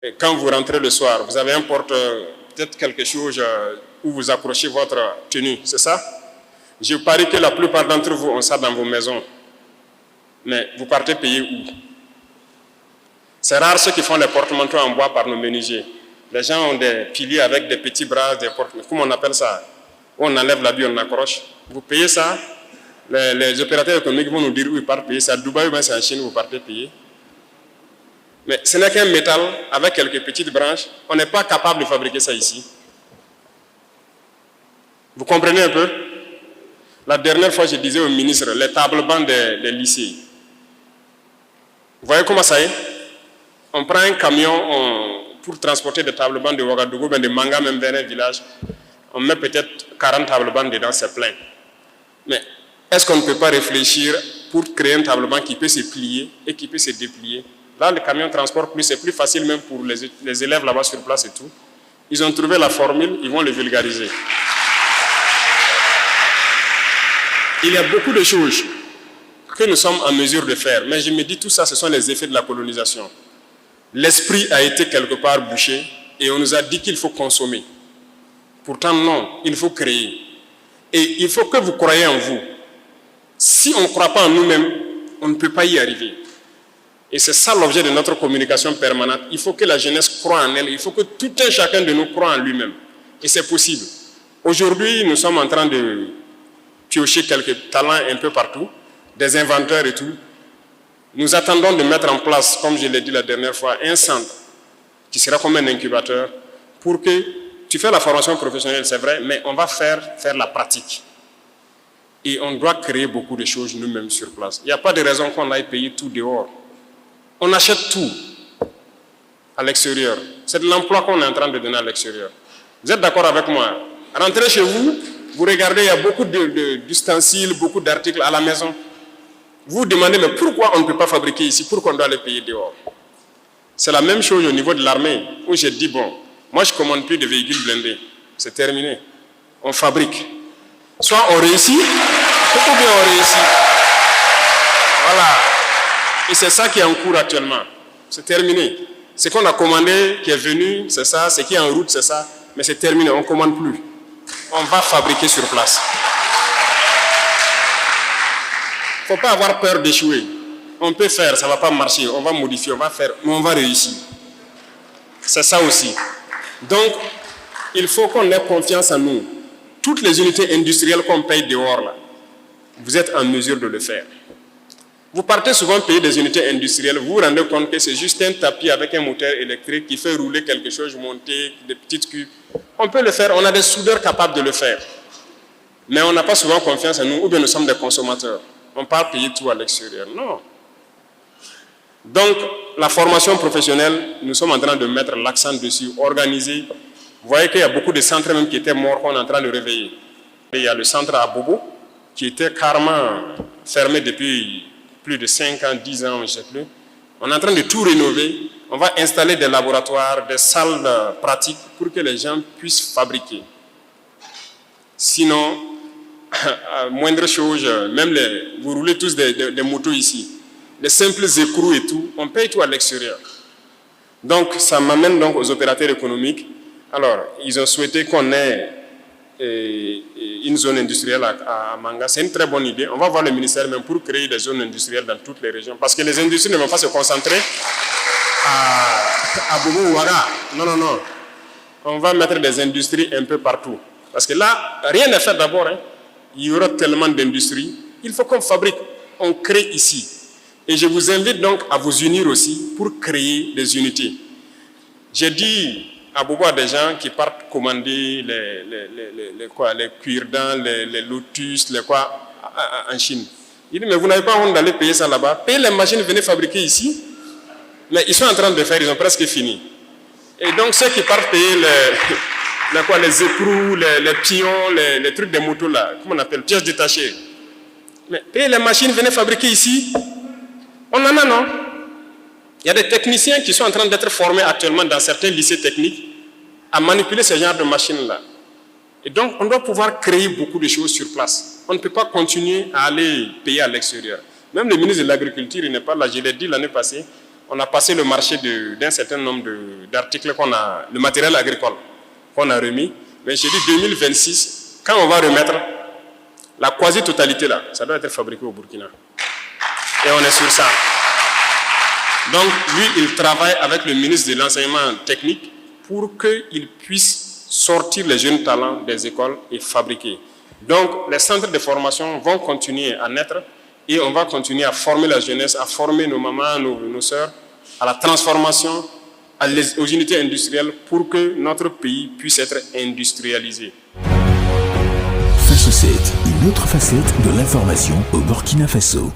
Et quand vous rentrez le soir, vous avez un porte, peut-être quelque chose où vous accrochez votre tenue, c'est ça? Je parie que la plupart d'entre vous ont ça dans vos maisons. Mais vous partez payer où? C'est rare ceux qui font les porte-manteaux en bois par nos menuisiers. Les gens ont des piliers avec des petits bras, des porte-manteaux. Comment on appelle ça? On enlève l'habit, on accroche. Vous payez ça, les opérateurs économiques vont nous dire où ils partent payer. C'est à Dubaï ou bien c'est en Chine où vous partez payer. Mais ce n'est qu'un métal avec quelques petites branches. On n'est pas capable de fabriquer ça ici. Vous comprenez un peu? La dernière fois, je disais au ministre, les tables-bancs des lycées. Vous voyez comment ça est? On prend un camion pour transporter des tables-bancs de Ouagadougou, de Manga, même vers un village. On met peut-être 40 tables-bancs dedans, c'est plein. Mais est-ce qu'on ne peut pas réfléchir pour créer un table-banc qui peut se plier et qui peut se déplier? Là, le camion transporte plus, c'est plus facile même pour les élèves là-bas sur place et tout. Ils ont trouvé la formule, ils vont le vulgariser. Il y a beaucoup de choses que nous sommes en mesure de faire, mais je me dis tout ça, ce sont les effets de la colonisation. L'esprit a été quelque part bouché et on nous a dit qu'il faut consommer. Pourtant non, il faut créer. Et il faut que vous croyez en vous. Si on ne croit pas en nous-mêmes, on ne peut pas y arriver. Et c'est ça l'objet de notre communication permanente. Il faut que la jeunesse croie en elle. Il faut que tout un chacun de nous croie en lui-même. Et c'est possible. Aujourd'hui, nous sommes en train de piocher quelques talents un peu partout, des inventeurs et tout. Nous attendons de mettre en place, comme je l'ai dit la dernière fois, un centre qui sera comme un incubateur pour que tu fais la formation professionnelle, c'est vrai, mais on va faire la pratique. Et on doit créer beaucoup de choses nous-mêmes sur place. Il n'y a pas de raison qu'on aille payer tout dehors. On achète tout à l'extérieur. C'est de l'emploi qu'on est en train de donner à l'extérieur. Vous êtes d'accord avec moi? Rentrez chez vous, vous regardez, il y a beaucoup d'ustensiles, beaucoup d'articles à la maison. Vous vous demandez, mais pourquoi on ne peut pas fabriquer ici? Pourquoi on doit les payer dehors? C'est la même chose au niveau de l'armée, où j'ai dit, bon, moi je ne commande plus de véhicules blindés. C'est terminé. On fabrique. Soit on réussit, ou bien on réussit. Voilà. Et c'est ça qui est en cours actuellement. C'est terminé. Ce qu'on a commandé, qui est venu, c'est ça. Ce qui est en route, c'est ça. Mais c'est terminé, on ne commande plus. On va fabriquer sur place. Il ne faut pas avoir peur d'échouer. On peut faire, ça ne va pas marcher, on va modifier, on va faire, mais on va réussir. C'est ça aussi. Donc, il faut qu'on ait confiance en nous. Toutes les unités industrielles qu'on paye dehors, là, vous êtes en mesure de le faire. Vous partez souvent payer des unités industrielles, vous vous rendez compte que c'est juste un tapis avec un moteur électrique qui fait rouler quelque chose, monter des petites cubes. On peut le faire, on a des soudeurs capables de le faire. Mais on n'a pas souvent confiance en nous, ou bien nous sommes des consommateurs. On ne peut pas payer tout à l'extérieur. Non. Donc, la formation professionnelle, nous sommes en train de mettre l'accent dessus, organiser. Vous voyez qu'il y a beaucoup de centres même qui étaient morts qu'on est en train de réveiller. Et il y a le centre à Bobo, qui était carrément fermé depuis plus de 5 ans, 10 ans, je ne sais plus. On est en train de tout rénover. On va installer des laboratoires, des salles pratiques pour que les gens puissent fabriquer. Sinon, moindre chose, même vous roulez tous des motos ici. Les simples écrous et tout, on paye tout à l'extérieur. Donc, ça m'amène donc aux opérateurs économiques. Alors, ils ont souhaité qu'on ait une zone industrielle à Manga. C'est une très bonne idée. On va voir le ministère même pour créer des zones industrielles dans toutes les régions. Parce que les industries ne vont pas se concentrer à Bobo ou Ouaga. Non, non, non. On va mettre des industries un peu partout. Parce que là, rien n'est fait d'abord. Hein. Il y aura tellement d'industries. Il faut qu'on fabrique, on crée ici. Et je vous invite donc à vous unir aussi pour créer des unités. J'ai dit à beaucoup à des gens qui partent commander les cuirdents, les lotus, les quoi, en Chine. Il dit, mais vous n'avez pas honte d'aller payer ça là-bas. Payez les machines, venez fabriquer ici. Mais ils sont en train de faire, ils ont presque fini. Et donc ceux qui partent payer les écrous, les pions, les trucs des motos là, comment on appelle, pièces détachées. Mais payez les machines, venez fabriquer ici. On en a, non? Il y a des techniciens qui sont en train d'être formés actuellement dans certains lycées techniques à manipuler ce genre de machines-là. Et donc, on doit pouvoir créer beaucoup de choses sur place. On ne peut pas continuer à aller payer à l'extérieur. Même le ministre de l'Agriculture, il n'est pas là, je l'ai dit l'année passée, on a passé le marché d'un certain nombre d'articles le matériel agricole qu'on a remis. Mais j'ai dit 2026, quand on va remettre la quasi-totalité là, ça doit être fabriqué au Burkina. Et on est sur ça. Donc lui, il travaille avec le ministre de l'enseignement technique pour qu'il puisse sortir les jeunes talents des écoles et fabriquer. Donc les centres de formation vont continuer à naître et on va continuer à former la jeunesse, à former nos mamans, nos sœurs, à la transformation, aux unités industrielles pour que notre pays puisse être industrialisé. Faso 7, une autre facette de l'information au Burkina Faso.